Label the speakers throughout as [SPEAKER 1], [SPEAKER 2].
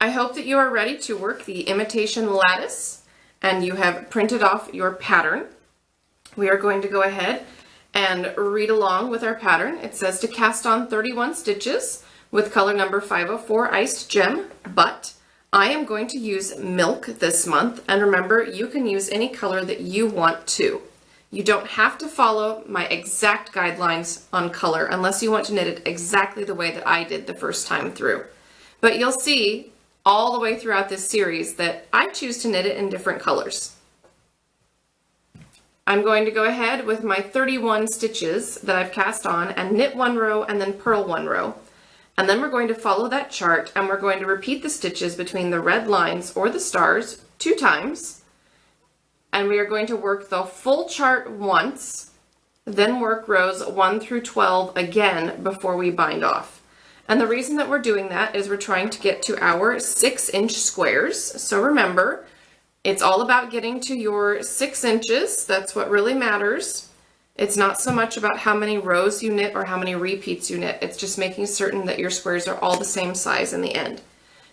[SPEAKER 1] I hope that you are ready to work the Imitation Lattice and you have printed off your pattern. We are going to go ahead and read along with our pattern. It says to cast on 31 stitches with color number 504 Iced Gem, but I am going to use milk this month, and remember, you can use any color that you want to. You don't have to follow my exact guidelines on color unless you want to knit it exactly the way that I did the first time through. But you'll see all the way throughout this series that I choose to knit it in different colors. I'm going to go ahead with my 31 stitches that I've cast on and knit one row and then purl one row. And then we're going to follow that chart and we're going to repeat the stitches between the red lines or the stars 2 times. And we are going to work the full chart once, then work rows 1 through 12 again before we bind off. And the reason that we're doing that is we're trying to get to our 6-inch squares. So remember, it's all about getting to your 6 inches. That's what really matters. It's not so much about how many rows you knit or how many repeats you knit. It's just making certain that your squares are all the same size in the end.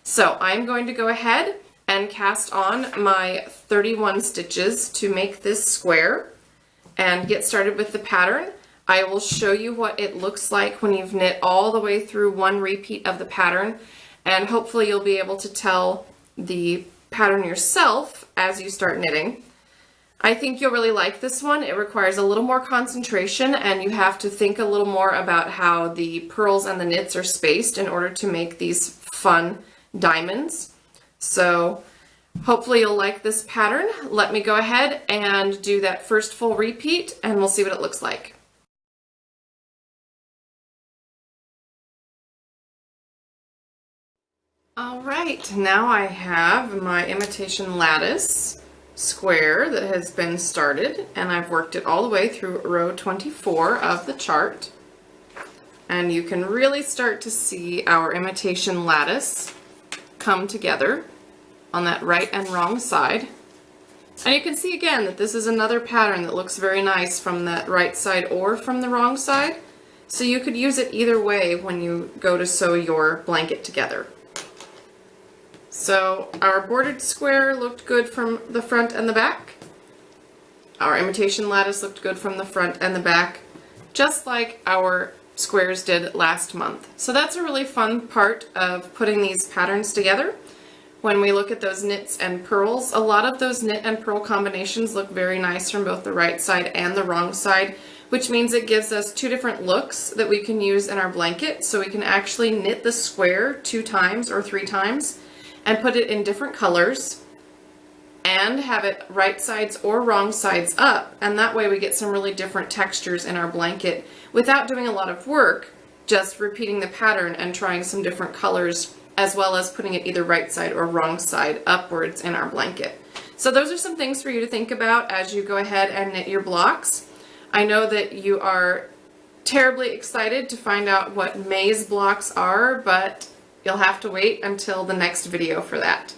[SPEAKER 1] So I'm going to go ahead and cast on my 31 stitches to make this square and get started with the pattern. I will show you what it looks like when you've knit all the way through one repeat of the pattern, and hopefully you'll be able to tell the pattern yourself as you start knitting. I think you'll really like this one. It requires a little more concentration and you have to think a little more about how the purls and the knits are spaced in order to make these fun diamonds. So hopefully you'll like this pattern. Let me go ahead and do that first full repeat and we'll see what it looks like. All right, now I have my Imitation Lattice square that has been started, and I've worked it all the way through row 24 of the chart. And you can really start to see our Imitation Lattice come together on that right and wrong side. And you can see again that this is another pattern that looks very nice from that right side or from the wrong side. So you could use it either way when you go to sew your blanket together. So our bordered square looked good from the front and the back. Our Imitation Lattice looked good from the front and the back, just like our squares did last month. So that's a really fun part of putting these patterns together. When we look at those knits and purls, a lot of those knit and purl combinations look very nice from both the right side and the wrong side, which means it gives us 2 different looks that we can use in our blanket. So we can actually knit the square 2 times or 3 times and put it in different colors and have it right sides or wrong sides up, and that way we get some really different textures in our blanket without doing a lot of work, just repeating the pattern and trying some different colors, as well as putting it either right side or wrong side upwards in our blanket. So those are some things for you to think about as you go ahead and knit your blocks. I know that you are terribly excited to find out what maze blocks are, but you'll have to wait until the next video for that.